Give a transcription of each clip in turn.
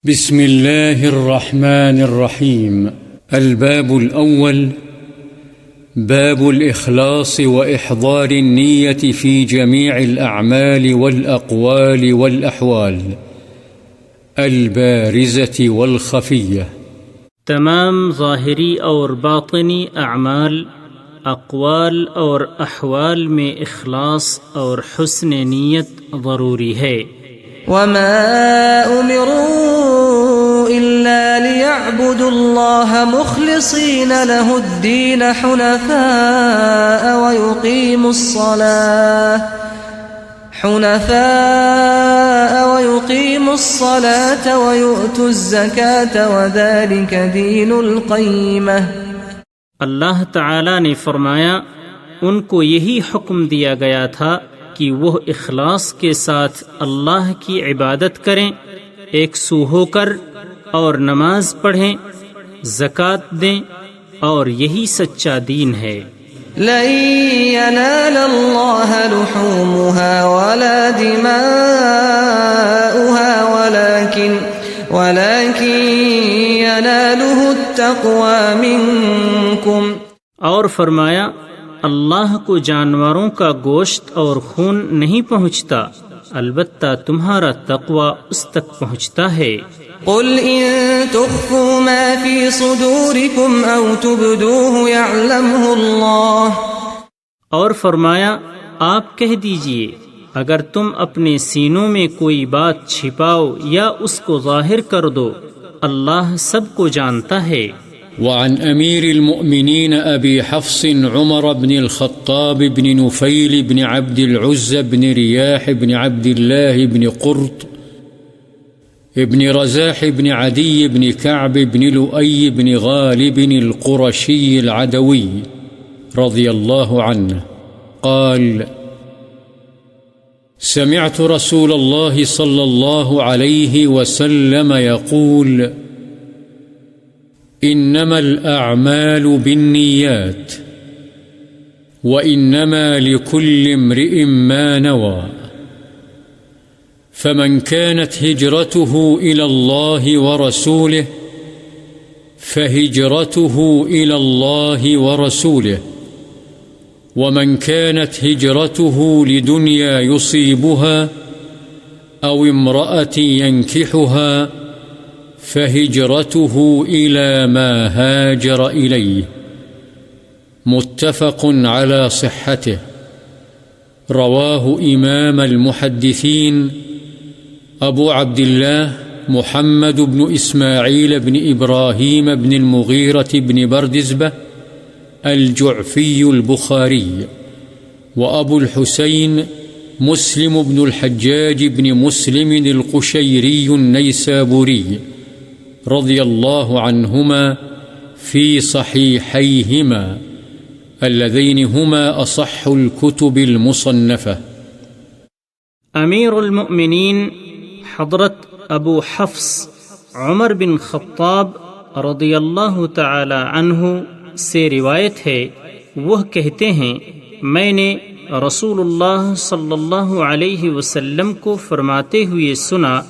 بسم الله الرحمن الرحيم. الباب الأول باب الإخلاص وإحضار النية في جميع الأعمال والأقوال والأحوال البارزة والخفية. تمام ظاہری اور باطنی اعمال، اقوال اور احوال میں اخلاص اور حسن نیت ضروری ہے۔ وما أمروا إلا ليعبدوا الله مخلصين له الدين حنفاء ويقيموا الصلاة ويؤتوا الزكاة وذلك دين القيمة۔ اللہ تعالی نے فرمایا ان کو یہی حکم دیا گیا تھا کہ وہ اخلاص کے ساتھ اللہ کی عبادت کریں، ایک سو ہو کر، اور نماز پڑھیں، زکوٰۃ دیں، اور یہی سچا دین ہے۔ لن ينال الله لحومها ولا دماؤها ولكن يناله التقوى منكم۔ اور فرمایا اللہ کو جانوروں کا گوشت اور خون نہیں پہنچتا، البتہ تمہارا تقوی اس تک پہنچتا ہے۔ قل ان تخفوا ما في صدوركم او تبدوه يعلمه الله۔ اور فرمایا آپ کہہ دیجئے اگر تم اپنے سینوں میں کوئی بات چھپاؤ یا اس کو ظاہر کر دو، اللہ سب کو جانتا ہے۔ وعن أمير المؤمنين أبي حفص عمر بن الخطاب بن نفيل بن عبد العزى بن رياح بن عبد الله بن قرط بن رزاح بن عدي بن كعب بن لؤي بن غالب القرشي العدوي رضي الله عنه قال: سمعت رسول الله صلى الله عليه وسلم يقول: إنما الأعمال بالنيات وإنما لكل امرئ ما نوى، فمن كانت هجرته إلى الله ورسوله فهجرته إلى الله ورسوله، ومن كانت هجرته لدنيا يصيبها أو امرأة ينكحها فهجرته إلى ما هاجر إليه، متفق على صحته، رواه إمام المحدثين أبو عبد الله محمد بن إسماعيل بن إبراهيم بن المغيرة بن بردزبة الجعفي البخاري، وأبو الحسين مسلم بن الحجاج بن مسلم القشيري النيسابوري رضي الله عنهما في صحيحيهما اللذين هما أصح الكتب المصنفة۔ امیر المؤمنین حضرت ابو حفص عمر بن خطاب رضی اللہ تعالی عنہ سے روایت ہے، وہ کہتے ہیں میں نے رسول اللہ صلی اللہ علیہ وسلم کو فرماتے ہوئے سنا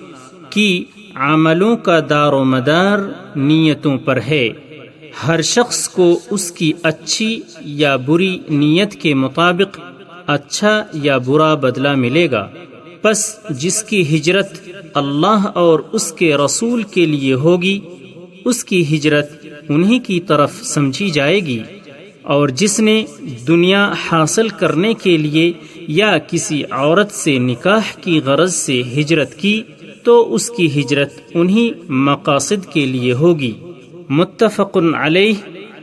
کہ عملوں کا دار و مدار نیتوں پر ہے، ہر شخص کو اس کی اچھی یا بری نیت کے مطابق اچھا یا برا بدلہ ملے گا، پس جس کی ہجرت اللہ اور اس کے رسول کے لیے ہوگی اس کی ہجرت انہی کی طرف سمجھی جائے گی، اور جس نے دنیا حاصل کرنے کے لیے یا کسی عورت سے نکاح کی غرض سے ہجرت کی تو اس کی ہجرت انہی مقاصد کے لیے ہوگی۔ متفق علیہ،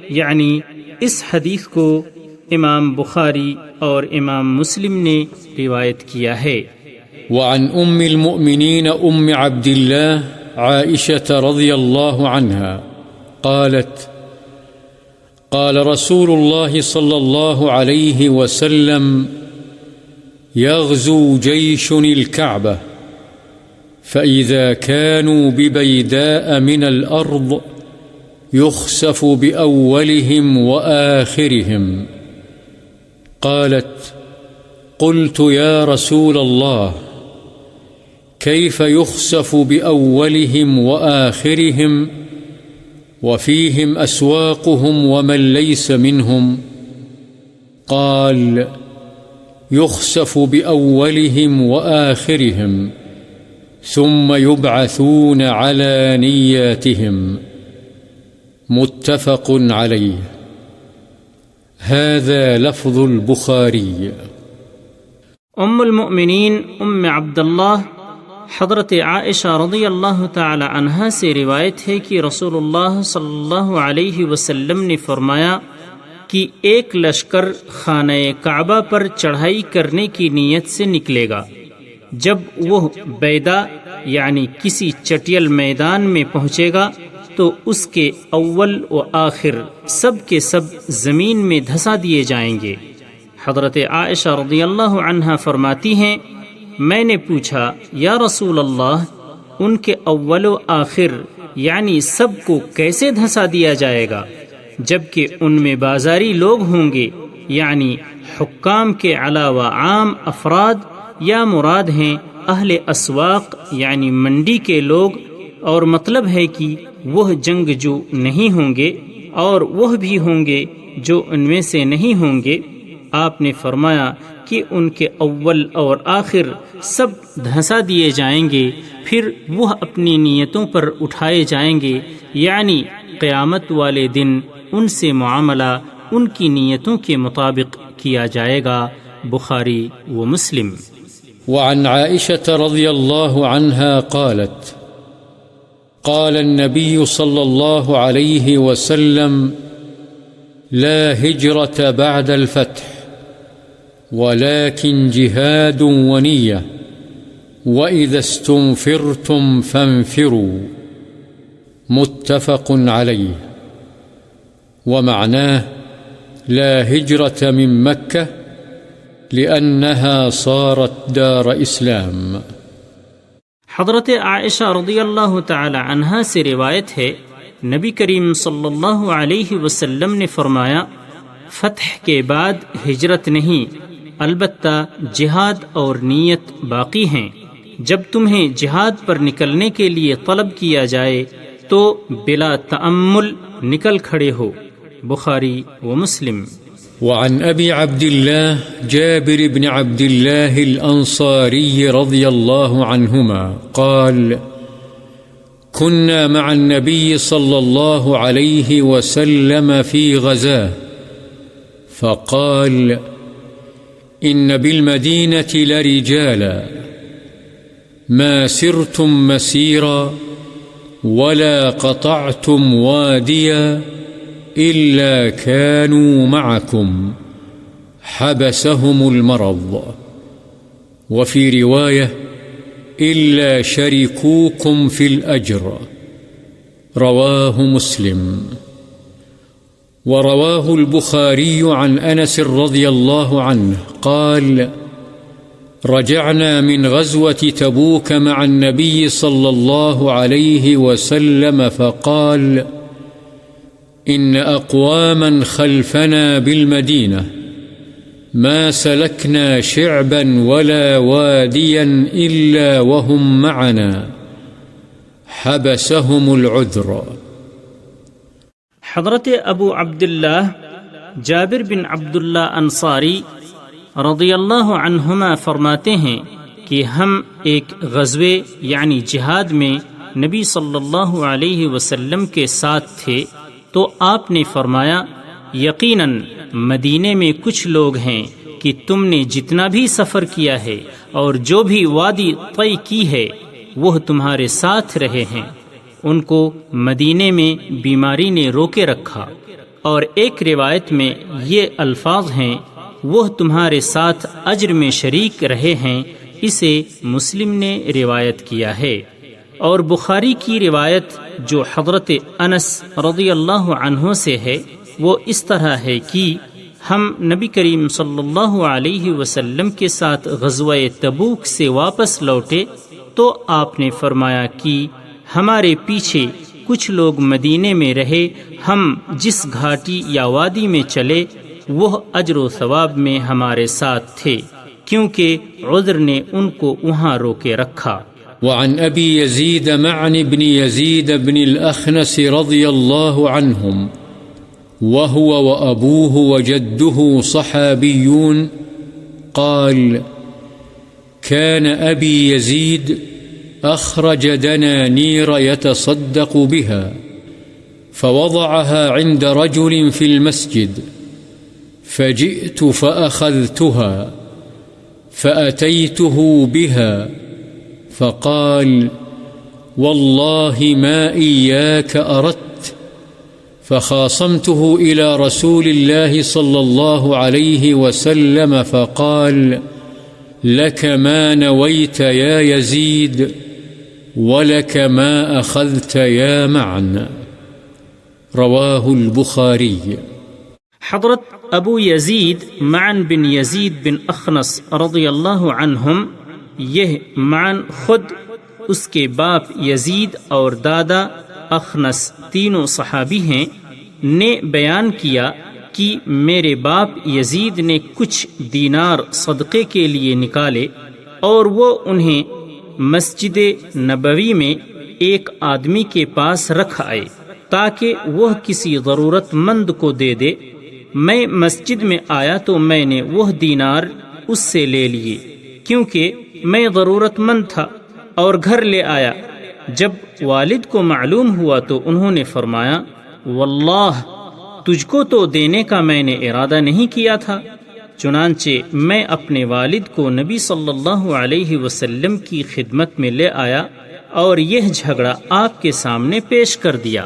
یعنی اس حدیث کو امام بخاری اور امام مسلم نے روایت کیا ہے۔ وعن ام المؤمنين ام عبد الله عائشة رضي الله عنها قالت: قال رسول الله صلى الله عليه وسلم: يغزو جيش الكعبة فإذا كانوا ببيداء من الأرض يخسف بأولهم وآخرهم. قالت: قلت يا رسول الله كيف يخسف بأولهم وآخرهم وفيهم أسواقهم ومن ليس منهم؟ قال: يخسف بأولهم وآخرهم ثم يبعثون على نياتهم. متفق عليه. هذا لفظ البخاري. ام المؤمنین عبداللہ حضرت عائشہ رضی اللہ تعالی عنہا سے روایت ہے کہ رسول اللہ صلی اللہ علیہ وسلم نے فرمایا کہ ایک لشکر خانہ کعبہ پر چڑھائی کرنے کی نیت سے نکلے گا. جب وہ بیدا یعنی کسی چٹیل میدان میں پہنچے گا تو اس کے اول و آخر سب کے سب زمین میں دھسا دیے جائیں گے. حضرت عائشہ رضی اللہ عنہا فرماتی ہیں میں نے پوچھا یا رسول اللہ ان کے اول و آخر یعنی سب کو کیسے دھسا دیا جائے گا جبکہ ان میں بازاری لوگ ہوں گے یعنی حکام کے علاوہ عام افراد یا مراد ہیں اہل اسواق یعنی منڈی کے لوگ اور مطلب ہے کہ وہ جنگجو نہیں ہوں گے اور وہ بھی ہوں گے جو ان میں سے نہیں ہوں گے. آپ نے فرمایا کہ ان کے اول اور آخر سب دھنسا دیے جائیں گے پھر وہ اپنی نیتوں پر اٹھائے جائیں گے یعنی قیامت والے دن ان سے معاملہ ان کی نیتوں کے مطابق کیا جائے گا. بخاری و مسلم. وعن عائشة رضي الله عنها قالت: قال النبي صلى الله عليه وسلم: لا هجرة بعد الفتح ولكن جهاد ونية وإذا استنفرتم فانفروا. متفق عليه. ومعناه لا هجرة من مكة لأنها صارت دار اسلام. حضرت عائشہ رضی اللہ تعالی عنہا سے روایت ہے نبی کریم صلی اللہ علیہ وسلم نے فرمایا فتح کے بعد ہجرت نہیں البتہ جہاد اور نیت باقی ہیں. جب تمہیں جہاد پر نکلنے کے لیے طلب کیا جائے تو بلا تأمل نکل کھڑے ہو. بخاری و مسلم. وعن أبي عبد الله جابر بن عبد الله الأنصاري رضي الله عنهما قال: كنا مع النبي صلى الله عليه وسلم في غزاه فقال: إن بالمدينة لرجالا ما سرتم مسيرا ولا قطعتم واديا إلا كانوا معكم حبسهم المرض. وفي رواية: إلا شركوكم في الأجر. رواه مسلم. ورواه البخاري عن أنس رضي الله عنه قال: رجعنا من غزوة تبوك مع النبي صلى الله عليه وسلم فقال: إن أقواما خلفنا بالمدينة ما سلكنا شعبا ولا واديا إلا وهم معنا حبسهم العذر. حضرت ابو عبداللہ جابر بن عبداللہ انصاری رضی اللہ عنہما فرماتے ہیں کہ ہم ایک غزوے یعنی جہاد میں نبی صلی اللہ علیہ وسلم کے ساتھ تھے تو آپ نے فرمایا یقیناً مدینے میں کچھ لوگ ہیں کہ تم نے جتنا بھی سفر کیا ہے اور جو بھی وادی طے کی ہے وہ تمہارے ساتھ رہے ہیں. ان کو مدینے میں بیماری نے روکے رکھا. اور ایک روایت میں یہ الفاظ ہیں وہ تمہارے ساتھ اجر میں شریک رہے ہیں. اسے مسلم نے روایت کیا ہے. اور بخاری کی روایت جو حضرت انس رضی اللہ عنہ سے ہے وہ اس طرح ہے کہ ہم نبی کریم صلی اللہ علیہ وسلم کے ساتھ غزوہ تبوک سے واپس لوٹے تو آپ نے فرمایا کہ ہمارے پیچھے کچھ لوگ مدینے میں رہے. ہم جس گھاٹی یا وادی میں چلے وہ اجر و ثواب میں ہمارے ساتھ تھے کیونکہ عذر نے ان کو وہاں روکے رکھا. وعن أبي يزيد معن بن يزيد بن الأخنس رضي الله عنهم وهو وأبوه وجده صحابيون قال: كان أبي يزيد أخرج دنانير يتصدق بها فوضعها عند رجل في المسجد، فجئت فأخذتها فأتيته بها فقال: والله ما إياك أردت، فخاصمته إلى رسول الله صلى الله عليه وسلم فقال: لك ما نويت يا يزيد ولك ما أخذت يا معن. رواه البخاري. حضرت ابو یزید معن بن یزید بن اخنس رضی اللہ عنہم، یہ معن خود، اس کے باپ یزید اور دادا اخنس تینوں صحابی ہیں، نے بیان کیا کہ میرے باپ یزید نے کچھ دینار صدقے کے لیے نکالے اور وہ انہیں مسجد نبوی میں ایک آدمی کے پاس رکھ آئے تاکہ وہ کسی ضرورت مند کو دے دے۔ میں مسجد میں آیا تو میں نے وہ دینار اس سے لے لیے کیونکہ میں ضرورت مند تھا، اور گھر لے آیا۔ جب والد کو معلوم ہوا تو انہوں نے فرمایا: واللہ تجھ کو تو دینے کا میں نے ارادہ نہیں کیا تھا۔ چنانچہ میں اپنے والد کو نبی صلی اللہ علیہ وسلم کی خدمت میں لے آیا اور یہ جھگڑا آپ کے سامنے پیش کر دیا۔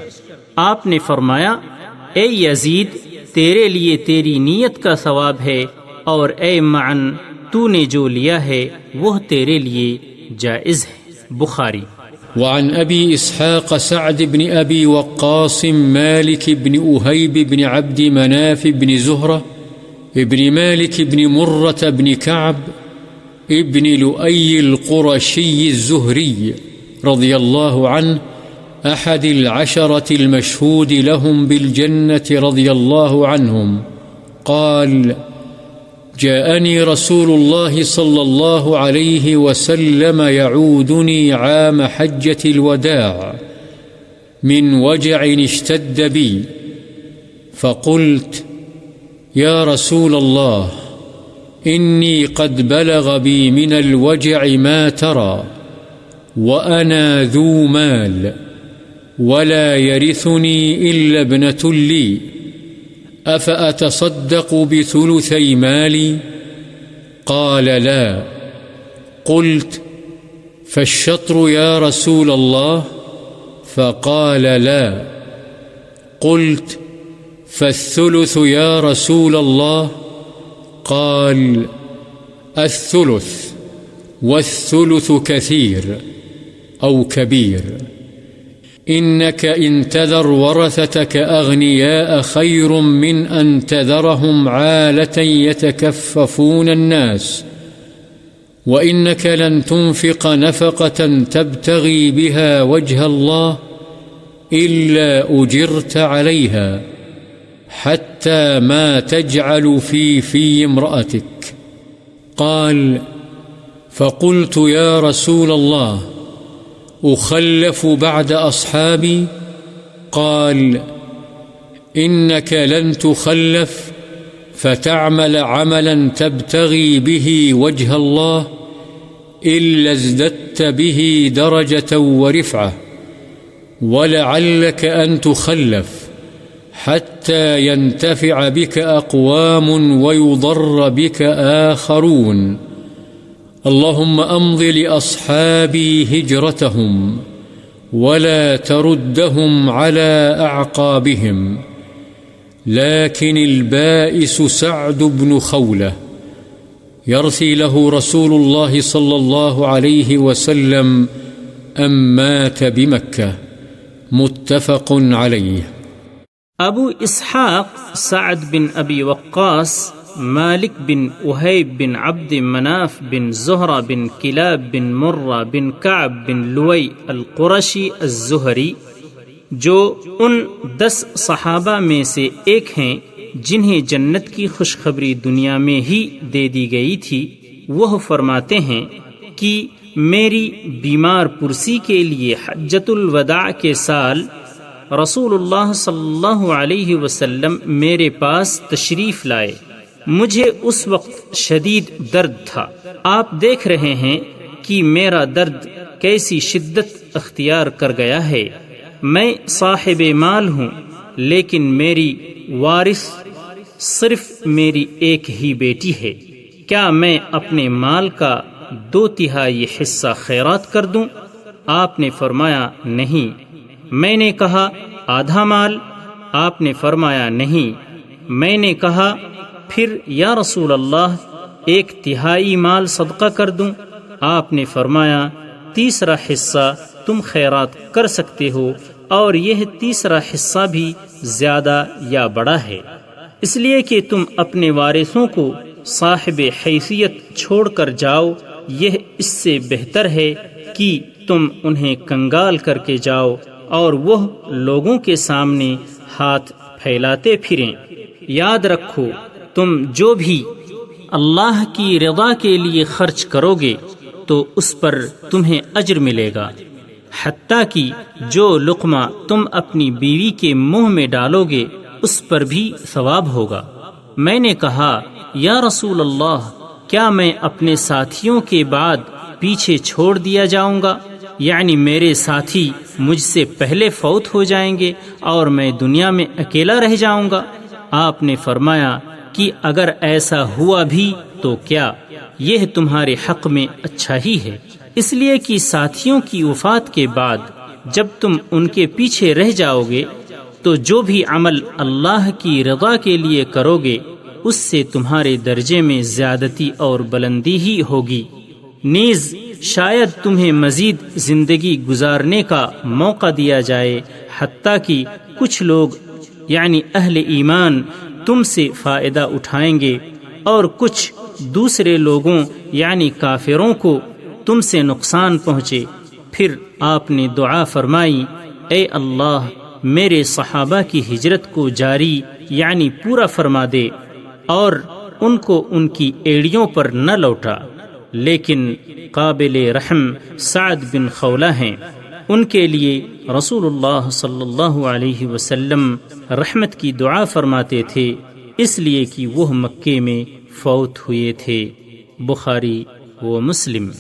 آپ نے فرمایا: اے یزید، تیرے لیے تیری نیت کا ثواب ہے، اور اے معن، تو نے جو لیا ہے وہ تیرے لیے جائز ہے۔ بخاری۔ وعن أبي إسحاق سعد بن أبي وقاص مالك بن أهيب بن عبد مناف بن زهرة ابن مالك بن مرة بن كعب ابن لؤي القرشي الزهري رضي الله عنه أحد العشرة المشهود لهم بالجنة رضي الله عنهم قال: جاءني رسول الله صلى الله عليه وسلم يعودني عام حجة الوداع من وجع اشتد بي، فقلت: يا رسول الله، إني قد بلغ بي من الوجع ما ترى، وأنا ذو مال ولا يرثني إلا ابنة لي، أفأتصدق بثلثي مالي؟ قال: لا. قلت: فالشطر يا رسول الله؟ فقال: لا. قلت: فالثلث يا رسول الله؟ قال: الثلث، والثلث كثير أو كبير. إنك إن تذر ورثتك أغنياء خير من أن تذرهم عالة يتكففون الناس، وإنك لن تنفق نفقة تبتغي بها وجه الله إلا أجرت عليها حتى ما تجعل في امرأتك. قال: فقلت: يا رسول الله، أخلف بعد أصحابي؟ قال: إنك لن تخلف فتعمل عملا تبتغي به وجه الله إلا ازددت به درجة ورفعة، ولعلك أن تخلف حتى ينتفع بك أقوام ويضر بك آخرون. اللهم أمض لأصحابي هجرتهم ولا تردهم على أعقابهم. لكن البائس سعد بن خولة يرثي له رسول الله صلى الله عليه وسلم أم مات بمكة. متفق عليه. ابو اسحاق سعد بن ابی وقاص مالک بن اہیب بن عبد مناف بن زہرہ بن کلاب بن مرہ بن کعب بن لوئی القرشی الزہری، جو ان 10 صحابہ میں سے ایک ہیں جنہیں جنت کی خوشخبری دنیا میں ہی دے دی گئی تھی، وہ فرماتے ہیں کہ میری بیمار پرسی کے لیے حجۃ الوداع کے سال رسول اللہ صلی اللہ علیہ وسلم میرے پاس تشریف لائے۔ مجھے اس وقت شدید درد تھا۔ آپ دیکھ رہے ہیں کہ میرا درد کیسی شدت اختیار کر گیا ہے۔ میں صاحب مال ہوں، لیکن میری وارث صرف میری ایک ہی بیٹی ہے۔ کیا میں اپنے مال کا 2/3 حصہ خیرات کر دوں؟ آپ نے فرمایا نہیں۔ میں نے کہا آدھا مال؟ آپ نے فرمایا نہیں۔ میں نے کہا پھر یا رسول اللہ 1/3 مال صدقہ کر دوں؟ آپ نے فرمایا 1/3 حصہ تم خیرات کر سکتے ہو، اور یہ 1/3 حصہ بھی زیادہ یا بڑا ہے، اس لیے کہ تم اپنے وارثوں کو صاحب حیثیت چھوڑ کر جاؤ۔ یہ اس سے بہتر ہے کہ تم انہیں کنگال کر کے جاؤ اور وہ لوگوں کے سامنے ہاتھ پھیلاتے پھریں۔ یاد رکھو، تم جو بھی اللہ کی رضا کے لیے خرچ کرو گے تو اس پر تمہیں اجر ملے گا، حتیٰ کہ جو لقمہ تم اپنی بیوی کے منہ میں ڈالو گے اس پر بھی ثواب ہوگا۔ میں نے کہا یا رسول اللہ، کیا میں اپنے ساتھیوں کے بعد پیچھے چھوڑ دیا جاؤں گا؟ یعنی میرے ساتھی مجھ سے پہلے فوت ہو جائیں گے اور میں دنیا میں اکیلا رہ جاؤں گا؟ آپ نے فرمایا کہ اگر ایسا ہوا بھی تو کیا، یہ تمہارے حق میں اچھا ہی ہے، اس لیے کہ ساتھیوں کی وفات کے بعد جب تم ان کے پیچھے رہ جاؤ گے تو جو بھی عمل اللہ کی رضا کے لیے کرو گے اس سے تمہارے درجے میں زیادتی اور بلندی ہی ہوگی، نیز شاید تمہیں مزید زندگی گزارنے کا موقع دیا جائے، حتیٰ کہ کچھ لوگ یعنی اہل ایمان تم سے فائدہ اٹھائیں گے اور کچھ دوسرے لوگوں یعنی کافروں کو تم سے نقصان پہنچے۔ پھر آپ نے دعا فرمائی، اے اللہ میرے صحابہ کی ہجرت کو جاری یعنی پورا فرما دے اور ان کو ان کی ایڑیوں پر نہ لوٹا، لیکن قابل رحم سعد بن خولہ ہیں، ان کے لیے رسول اللہ صلی اللہ علیہ وسلم رحمت کی دعا فرماتے تھے، اس لیے کہ وہ مکے میں فوت ہوئے تھے۔ بخاری و مسلم۔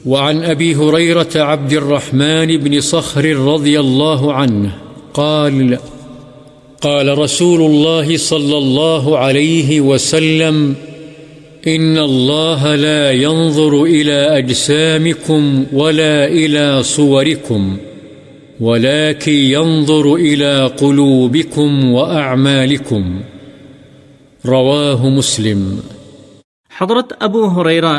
وعن أبي هريرة عبد الرحمن بن صخر رضي الله عنه قال قال رسول الله صلى الله عليه وسلم إن الله لا ينظر إلى أجسامكم ولا إلى صوركم ولكن ينظر إلى قلوبكم وأعمالكم رواه مسلم۔ حضرت ابو ہریرہ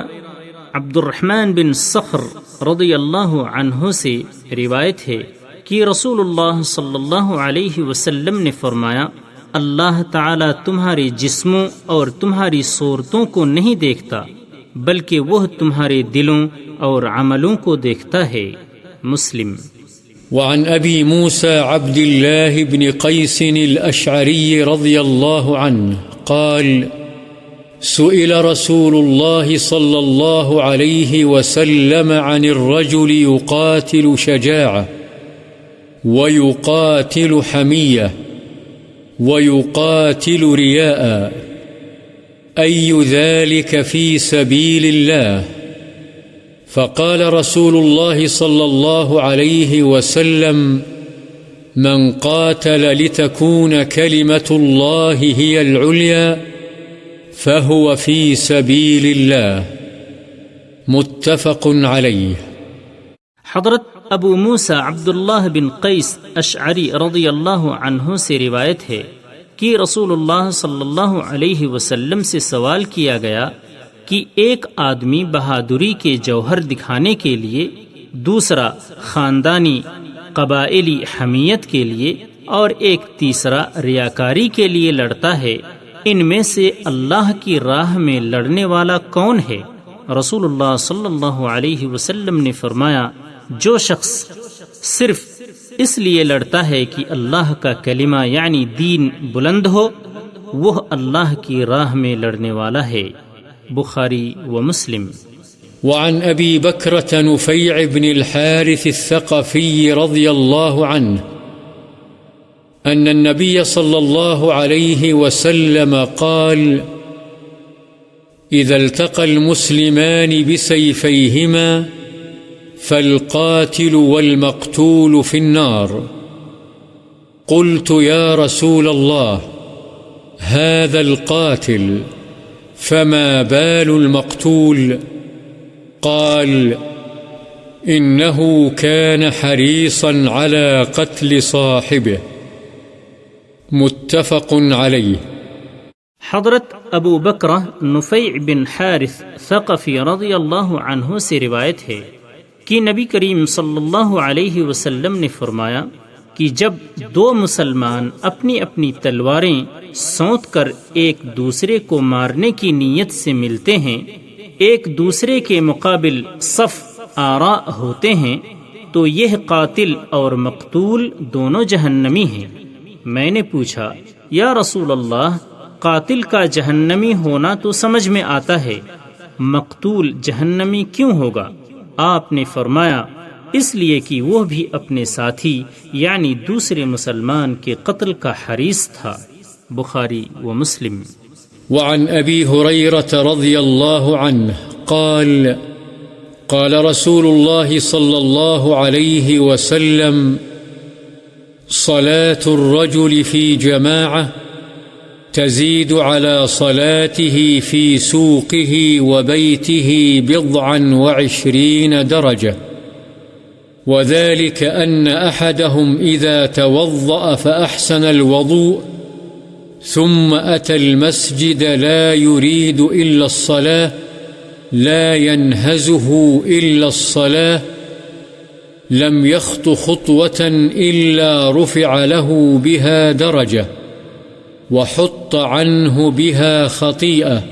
عبد الرحمن بن صخر رضی اللہ عنہ سے روایت ہے کہ رسول اللہ صلی اللہ علیہ وسلم نے فرمایا، اللہ تعالی تمہارے جسموں اور تمہاری صورتوں کو نہیں دیکھتا بلکہ وہ تمہارے دلوں اور عملوں کو دیکھتا ہے۔ مسلم۔ وعن أبي موسى عبد الله بن قيس الأشعري رضي الله عنه قال سئل رسول الله صلى الله عليه وسلم عن الرجل يقاتل شجاعة ويقاتل حمية ويقاتل رياء أي ذلك في سبيل الله؟ فقال رسول الله صلى الله عليه وسلم من قاتل لتكون كلمة الله هي العليا فهو في سبيل الله متفق عليه۔ حضرت ابو موسیٰ عبداللہ بن قیس اشعری رضی اللہ عنہ سے روایت ہے کہ رسول اللہ صلی اللہ علیہ وسلم سے سوال کیا گیا کہ ایک آدمی بہادری کے جوہر دکھانے کے لیے، دوسرا خاندانی قبائلی حمیت کے لیے اور ایک تیسرا ریاکاری کے لیے لڑتا ہے، ان میں سے اللہ کی راہ میں لڑنے والا کون ہے؟ رسول اللہ صلی اللہ علیہ وسلم نے فرمایا، جو شخص صرف اس لیے لڑتا ہے کہ اللہ کا کلمہ یعنی دین بلند ہو، وہ اللہ کی راہ میں لڑنے والا ہے۔ بخاری و مسلم۔ وعن أبي بكرة نفيع بن الحارث الثقفي رضي الله عنه أن النبي صلى الله عليه وسلم قال: إذا التقى المسلمان بسيفيهما فالقاتل والمقتول في النار. قلت يا رسول الله هذا القاتل فما بال المقتول؟ قال: إنه كان حريصا على قتل صاحبه. متفق عليه. حضرت ابو بکرہ نفیع بن حارث ثقفی رضی اللہ عنہ سے روایت ہے کہ نبی کریم صلی اللہ علیہ وسلم نے فرمایا کہ جب دو مسلمان اپنی اپنی تلواریں سونت کر ایک دوسرے کو مارنے کی نیت سے ملتے ہیں، ایک دوسرے کے مقابل صف آراء ہوتے ہیں، تو یہ قاتل اور مقتول دونوں جہنمی ہیں۔ میں نے پوچھا یا رسول اللہ، قاتل کا جہنمی ہونا تو سمجھ میں آتا ہے، مقتول جہنمی کیوں ہوگا؟ آپ نے فرمایا اس لیے کہ وہ بھی اپنے ساتھی یعنی دوسرے مسلمان کے قتل کا حریص تھا۔ بخاری و مسلم۔ وعن أبي هريرة رضي الله عنه قال: قال رسول الله صلى الله عليه وسلم: صلاة الرجل في جماعة تزيد على صلاته في سوقه وبيته 27 درجة، وذلك أن أحدهم إذا توضأ فأحسن الوضوء ثم أتى المسجد لا يريد إلا الصلاة لا ينهزه إلا الصلاة لم يخط خطوة إلا رفع له بها درجة وحط عنه بها خطيئة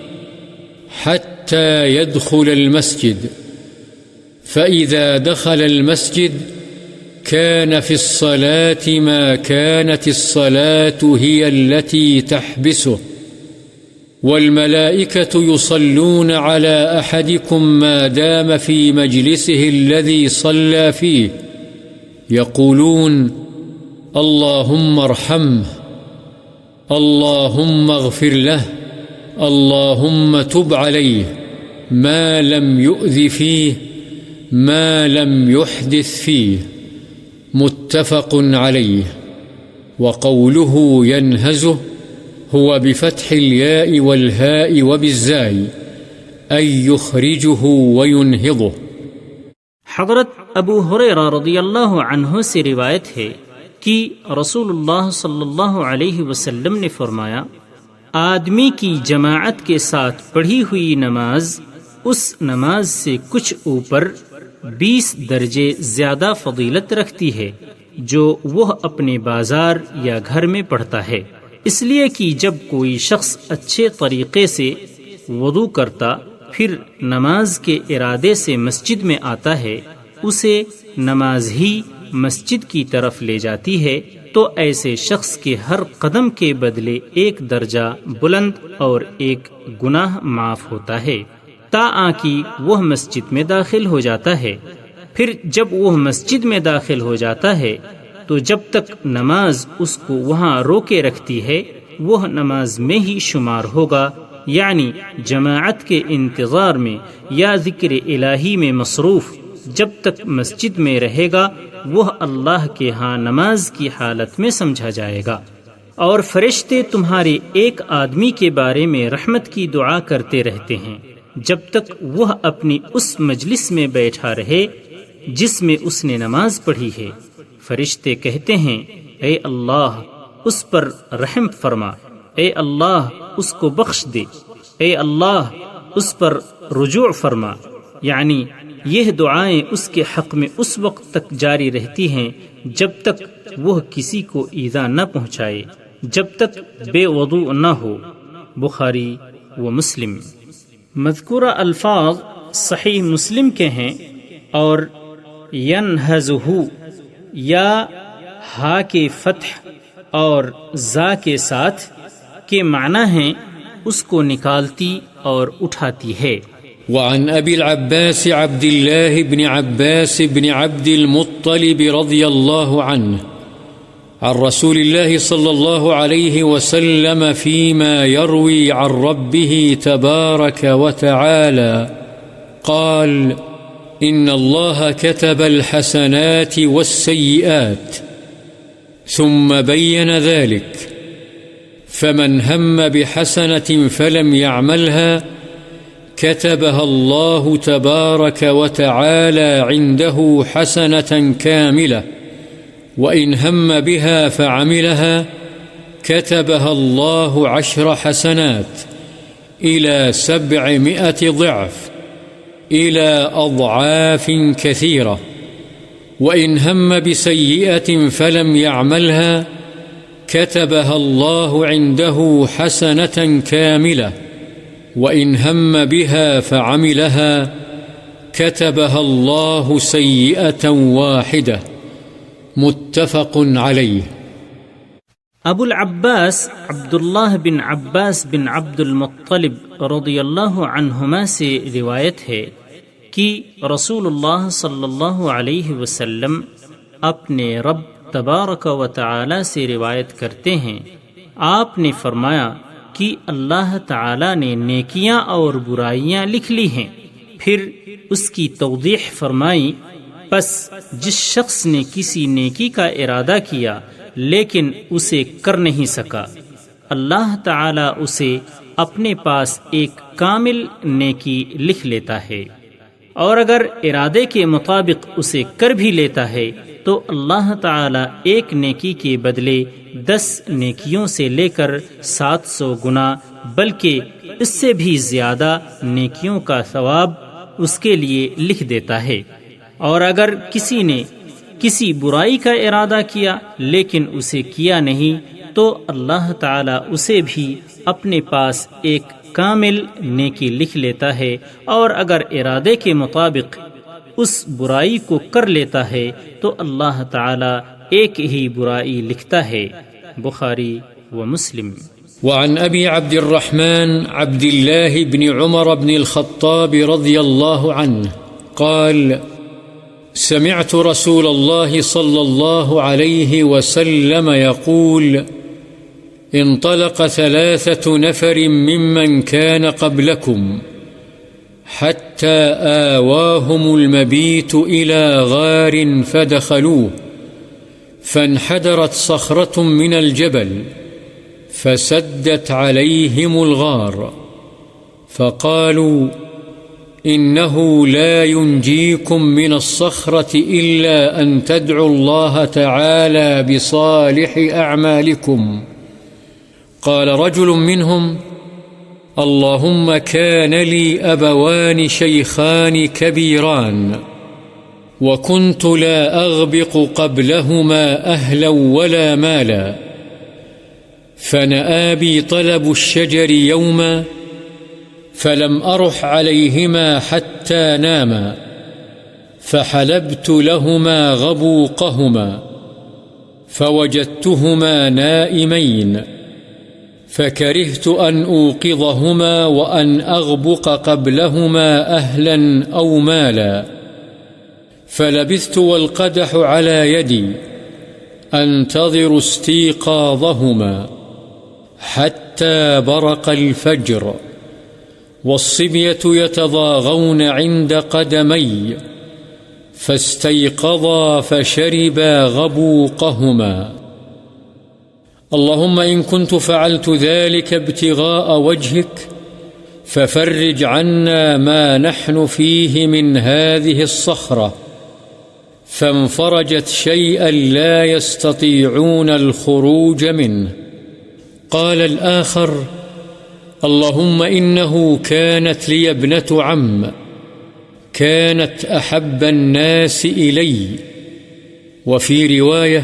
حتى يدخل المسجد، فإذا دخل المسجد كان في الصلاة ما كانت الصلاة هي التي تحبسه، والملائكة يصلون على أحدكم ما دام في مجلسه الذي صلى فيه، يقولون: اللهم ارحمه، اللهم اغفر له، اللهم تب عليه، ما لم يؤذ فيه، ما لم يحدث فيه. متفق عليه. وقوله ينهزه هو بفتح الياء والهاء وبالزاي أي يخرجه وينهضه. حضرت ابو ہریرہ رضی اللہ عنہ سے روایت ہے کہ رسول اللہ صلی اللہ علیہ وسلم نے فرمایا، آدمی کی جماعت کے ساتھ پڑھی ہوئی نماز اس نماز سے کچھ اوپر 20 درجے زیادہ فضیلت رکھتی ہے جو وہ اپنے بازار یا گھر میں پڑھتا ہے، اس لیے کہ جب کوئی شخص اچھے طریقے سے وضو کرتا پھر نماز کے ارادے سے مسجد میں آتا ہے، اسے نماز ہی مسجد کی طرف لے جاتی ہے، تو ایسے شخص کے ہر قدم کے بدلے 1 درجہ بلند اور 1 گناہ معاف ہوتا ہے، تاکہ وہ مسجد میں داخل ہو جاتا ہے۔ پھر جب وہ مسجد میں داخل ہو جاتا ہے تو جب تک نماز اس کو وہاں روکے رکھتی ہے وہ نماز میں ہی شمار ہوگا، یعنی جماعت کے انتظار میں یا ذکر الہی میں مصروف جب تک مسجد میں رہے گا وہ اللہ کے ہاں نماز کی حالت میں سمجھا جائے گا، اور فرشتے تمہارے ایک آدمی کے بارے میں رحمت کی دعا کرتے رہتے ہیں جب تک وہ اپنی اس مجلس میں بیٹھا رہے جس میں اس نے نماز پڑھی ہے۔ فرشتے کہتے ہیں: اے اللہ اس پر رحم فرما، اے اللہ اس کو بخش دے، اے اللہ اس پر رجوع فرما، یعنی یہ دعائیں اس کے حق میں اس وقت تک جاری رہتی ہیں جب تک وہ کسی کو ایذا نہ پہنچائے، جب تک بے وضو نہ ہو۔ بخاری و مسلم۔ مذکورہ الفاظ صحیح مسلم کے ہیں اور ینہزہ یا ہا کے فتح اور زا کے ساتھ کے معنی ہیں اس کو نکالتی اور اٹھاتی ہے۔ وعن أبي العباس عبد الله بن عباس بن عبد المطلب رضي الله عنه عن رسول الله صلى الله عليه وسلم فيما يروي عن ربه تبارك وتعالى قال: إن الله كتب الحسنات والسيئات ثم بين ذلك، فمن هم بحسنة فلم يعملها كتبها الله تبارك وتعالى عنده حسنة كاملة، وإن هم بها فعملها كتبها الله 10 حسنات إلى 700 ضعف إلى أضعاف كثيرة، وإن هم بسيئة فلم يعملها كتبها الله عنده حسنة كاملة، وإن هم بها فعملها كتبها الله سيئة واحدة. متفق عليه. ابو العباس عبداللہ بن عباس بن عبد المطلب رضی اللہ عنہما سے روایت ہے کہ رسول اللہ صلی اللہ علیہ وسلم اپنے رب تبارک و تعالی سے روایت کرتے ہیں، آپ نے فرمایا کہ اللہ تعالی نے نیکیاں اور برائیاں لکھ لی ہیں، پھر اس کی توضیح فرمائی، پس جس شخص نے کسی نیکی کا ارادہ کیا لیکن اسے کر نہیں سکا، اللہ تعالی اسے اپنے پاس ایک کامل نیکی لکھ لیتا ہے، اور اگر ارادے کے مطابق اسے کر بھی لیتا ہے تو اللہ تعالی ایک نیکی کے بدلے 10 نیکیوں سے لے کر 700 گنا بلکہ اس سے بھی زیادہ نیکیوں کا ثواب اس کے لیے لکھ دیتا ہے، اور اگر کسی نے کسی برائی کا ارادہ کیا لیکن اسے کیا نہیں تو اللہ تعالی اسے بھی اپنے پاس ایک کامل نیکی لکھ لیتا ہے، اور اگر ارادے کے مطابق اس برائی کو کر لیتا ہے تو اللہ تعالی ایک ہی برائی لکھتا ہے۔ بخاری و مسلم۔ وعن أبي عبد الرحمن عبد الله بن عمر بن الخطاب رضي الله عنه قال: سمعت رسول الله صلى الله عليه وسلم يقول: انطلق 3 نفر ممن كان قبلكم حتى آواهم المبيت إلى غار فدخلوه، فانحدرت صخرة من الجبل فسدت عليهم الغار، فقالوا: إنه لا ينجيكم من الصخرة إلا أن تدعوا الله تعالى بصالح أعمالكم. قال رجل منهم: اللهم كان لي أبوان شيخان كبيران وكنت لا أغبق قبلهما أهلا ولا مالا، فنأى بي طلب الشجر يوما فلم أرح عليهما حتى ناما، فحلبت لهما غبوقهما فوجدتهما نائمين، فكرهت أن أوقظهما وأن أغبق قبلهما أهلا أو مالا، فلبثت والقدح على يدي أنتظر استيقاظهما حتى برق الفجر، والصبية يتضاغون عند قدمي، فاستيقظا فشربا غبوقهما. اللهم إن كنت فعلت ذلك ابتغاء وجهك ففرج عنا ما نحن فيه من هذه الصخرة، فانفرجت شيئا لا يستطيعون الخروج منه. قال الآخر: اللهم إنه كانت لي ابنة عم كانت أحب الناس إلي، وفي رواية: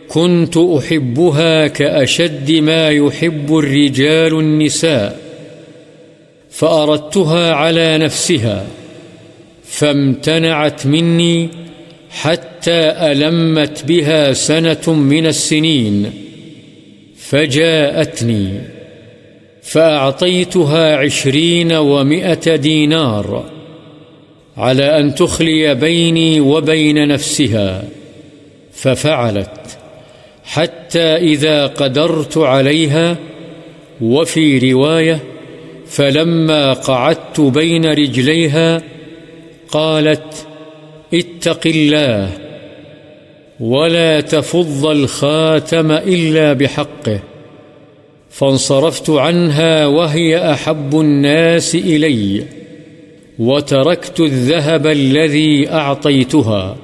كنت أحبها كأشد ما يحب الرجال النساء، فأردتها على نفسها فامتنعت مني حتى ألمت بها 1 من السنين، فجاءتني فأعطيتها 20 و100 دينار على أن تخلي بيني وبين نفسها، ففعلت حتى إذا قدرت عليها. وفي رواية فلما قعدت بين رجليها قالت: اتق الله ولا تفض الخاتم إلا بحقه. فانصرفت عنها وهي أحب الناس إلي، وتركت الذهب الذي أعطيتها.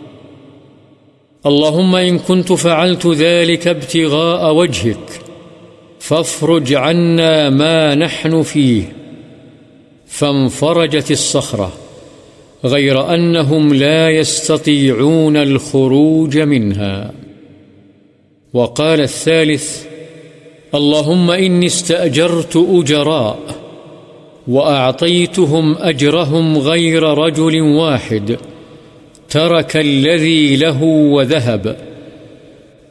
اللهم إن كنت فعلت ذلك ابتغاء وجهك فافرج عنا ما نحن فيه. فانفرجت الصخرة، غير أنهم لا يستطيعون الخروج منها. وقال الثالث: اللهم إني استأجرت أجراء وأعطيتهم أجرهم غير رجل واحد ترك الذي له وذهب،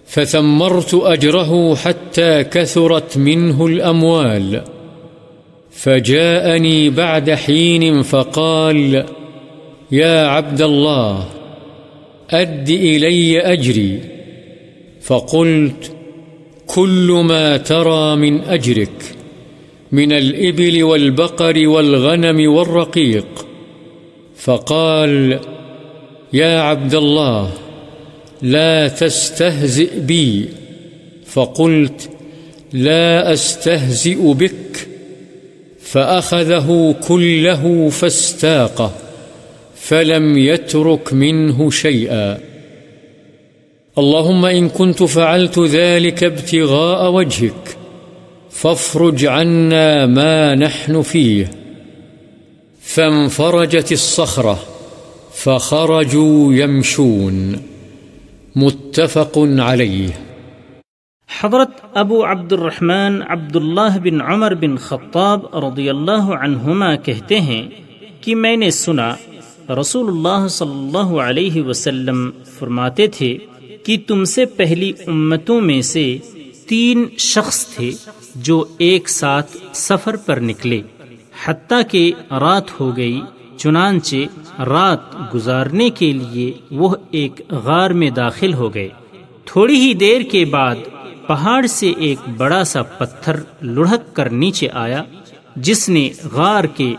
فثمرت أجره حتى كثرت منه الأموال. فجاءني بعد حين فقال: يا عبد الله، أد إلي أجري. فقلت: كل ما ترى من أجرك من الإبل والبقر والغنم والرقيق. فقال: يا عبد الله، لا تستهزئ بي. فقلت: لا أستهزئ بك. فأخذه كله فاستاقه، فلم يترك منه شيئا. اللهم إن كنت فعلت ذلك ابتغاء وجهك فافرج عنا ما نحن فيه. فانفرجت الصخرة فخرجوا يمشون. متفق عليه۔ حضرت ابو عبد الرحمن عبداللہ بن عمر بن خطاب رضی اللہ عنہما کہتے ہیں کہ میں نے سنا رسول اللہ صلی اللہ علیہ وسلم فرماتے تھے کہ تم سے پہلی امتوں میں سے 3 شخص تھے جو ایک ساتھ سفر پر نکلے حتیٰ کہ رات ہو گئی، چنانچہ رات گزارنے کے لیے وہ ایک غار میں داخل ہو گئے۔ تھوڑی ہی دیر کے بعد پہاڑ سے ایک بڑا سا پتھر لڑھک کر نیچے آیا جس نے غار کے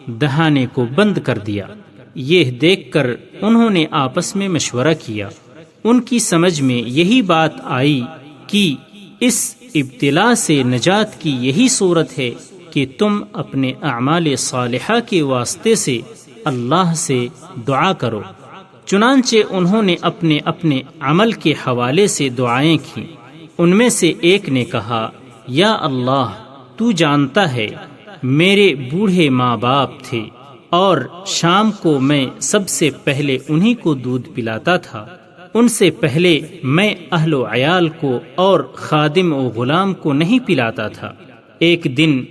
دہانے کو بند کر دیا۔ یہ دیکھ کر انہوں نے آپس میں مشورہ کیا۔ ان کی سمجھ میں یہی بات آئی کہ اس ابتلا سے نجات کی یہی صورت ہے کہ تم اپنے اعمال صالحہ کے واسطے سے اللہ سے دعا کرو۔ چنانچہ انہوں نے اپنے اپنے عمل کے حوالے سے دعائیں کیں۔ ان میں سے ایک نے کہا: یا اللہ، تو جانتا ہے میرے بوڑھے ماں باپ تھے اور شام کو میں سب سے پہلے انہی کو دودھ پلاتا تھا۔ ان سے پہلے میں اہل و عیال کو اور خادم و غلام کو نہیں پلاتا تھا۔ ایک دن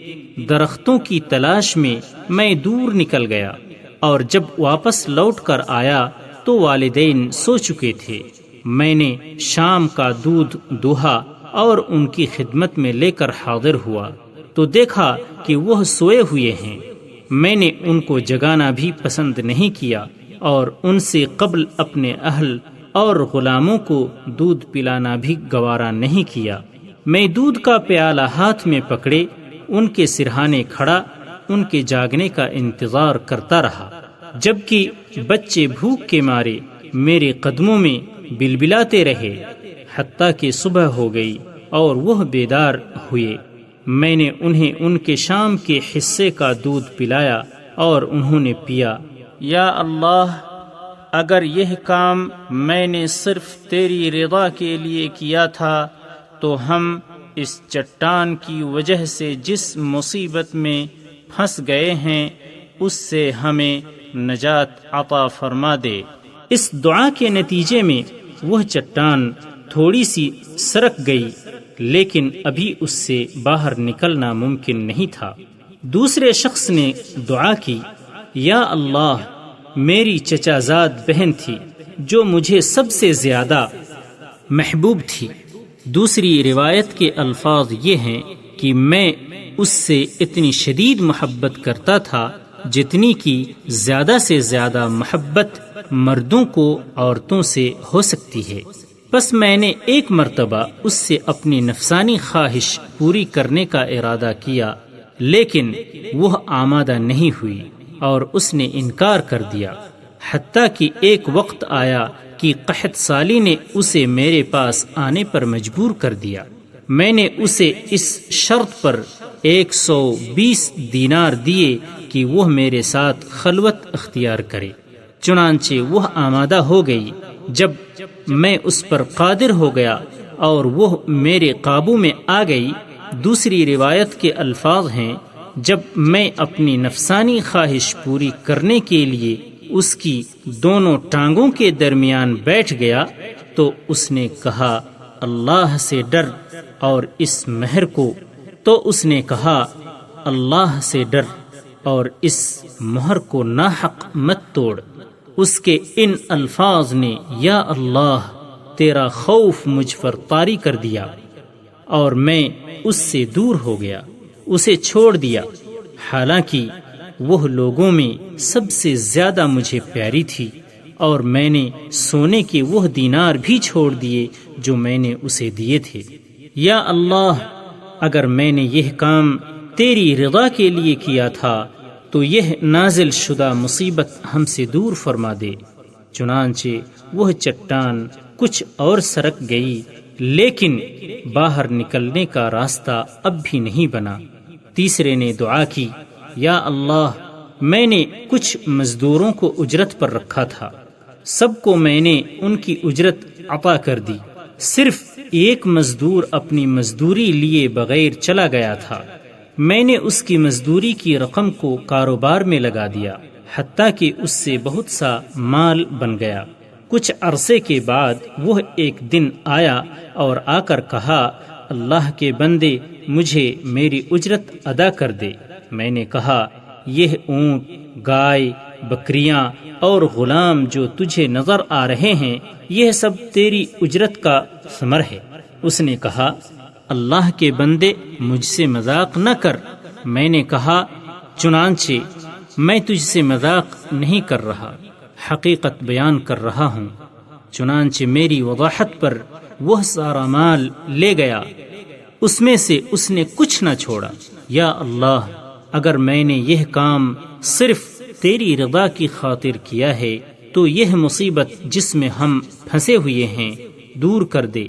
درختوں کی تلاش میں دور نکل گیا اور جب واپس لوٹ کر آیا تو والدین سو چکے تھے۔ میں نے شام کا دودھ دوہا اور ان کی خدمت میں لے کر حاضر ہوا تو دیکھا کہ وہ سوئے ہوئے ہیں۔ میں نے ان کو جگانا بھی پسند نہیں کیا اور ان سے قبل اپنے اہل اور غلاموں کو دودھ پلانا بھی گوارا نہیں کیا۔ میں دودھ کا پیالہ ہاتھ میں پکڑے ان کے سرہانے کھڑا ان کے جاگنے کا انتظار کرتا رہا، جبکہ بچے بھوک کے مارے میرے قدموں میں بلبلاتے رہے حتیٰ کہ صبح ہو گئی اور وہ بیدار ہوئے۔ میں نے انہیں ان کے شام کے حصے کا دودھ پلایا اور انہوں نے پیا۔ یا اللہ، اگر یہ کام میں نے صرف تیری رضا کے لیے کیا تھا تو ہم اس چٹان کی وجہ سے جس مصیبت میں پھنس گئے ہیں اس سے ہمیں نجات عطا فرما دے۔ اس دعا کے نتیجے میں وہ چٹان تھوڑی سی سرک گئی، لیکن ابھی اس سے باہر نکلنا ممکن نہیں تھا۔ دوسرے شخص نے دعا کی: یا اللہ، میری چچا زاد بہن تھی جو مجھے سب سے زیادہ محبوب تھی۔ دوسری روایت کے الفاظ یہ ہیں کہ میں اس سے اتنی شدید محبت کرتا تھا جتنی کی زیادہ سے زیادہ محبت مردوں کو عورتوں سے ہو سکتی ہے۔ بس میں نے ایک مرتبہ اس سے اپنی نفسانی خواہش پوری کرنے کا ارادہ کیا، لیکن وہ آمادہ نہیں ہوئی اور اس نے انکار کر دیا، حتیٰ کہ ایک وقت آیا کہ قحط سالی نے اسے میرے پاس آنے پر مجبور کر دیا۔ میں نے اسے اس شرط پر 120 دینار دیے کہ وہ میرے ساتھ خلوت اختیار کرے۔ چنانچہ وہ آمادہ ہو گئی۔ جب میں اس پر قادر ہو گیا اور وہ میرے قابو میں آ گئی، دوسری روایت کے الفاظ ہیں، جب میں اپنی نفسانی خواہش پوری کرنے کے لیے اس کی دونوں ٹانگوں کے درمیان بیٹھ گیا تو اس نے کہا، اللہ سے ڈر اور اس مہر کو، تو اس نے کہا، اللہ سے ڈر اور اس مہر کو ناحق مت توڑ۔ اس کے ان الفاظ نے یا اللہ تیرا خوف مجھ پر طاری کر دیا، اور میں اس سے دور ہو گیا، اسے چھوڑ دیا، حالانکہ وہ لوگوں میں سب سے زیادہ مجھے پیاری تھی، اور میں نے سونے کے وہ دینار بھی چھوڑ دیے جو میں نے اسے دیے تھے۔ یا اللہ، اگر میں نے یہ کام تیری رضا کے لیے کیا تھا تو یہ نازل شدہ مصیبت ہم سے دور فرما دے۔ چنانچہ وہ چٹان کچھ اور سرک گئی، لیکن باہر نکلنے کا راستہ اب بھی نہیں بنا۔ تیسرے نے دعا کی، یا اللہ، میں نے کچھ مزدوروں کو اجرت پر رکھا تھا، سب کو میں نے ان کی اجرت عطا کر دی، صرف ایک مزدور اپنی مزدوری لیے بغیر چلا گیا تھا، میں نے اس کی مزدوری کی رقم کو کاروبار میں لگا دیا، حتیٰ کہ اس سے بہت سا مال بن گیا۔ کچھ عرصے کے بعد وہ ایک دن آیا اور آ کر کہا، اللہ کے بندے، مجھے میری اجرت ادا کر دے۔ میں نے کہا، یہ اونٹ، گائے، بکریاں اور غلام جو تجھے نظر آ رہے ہیں، یہ سب تیری اجرت کا ثمر ہے۔ اس نے کہا، اللہ کے بندے، مجھ سے مذاق نہ کر۔ میں نے کہا، چنانچہ میں تجھ سے مذاق نہیں کر رہا، حقیقت بیان کر رہا ہوں۔ چنانچہ میری وضاحت پر وہ سارا مال لے گیا، اس میں سے اس نے کچھ نہ چھوڑا۔ یا اللہ، اگر میں نے یہ کام صرف تیری رضا کی خاطر کیا ہے تو یہ مصیبت جس میں ہم پھنسے ہوئے ہیں دور کر دے۔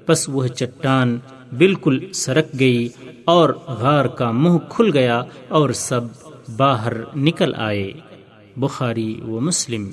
پس وہ چٹان بالکل سرک گئی اور غار کا منہ کھل گیا اور سب باہر نکل آئے۔ بخاری و مسلم۔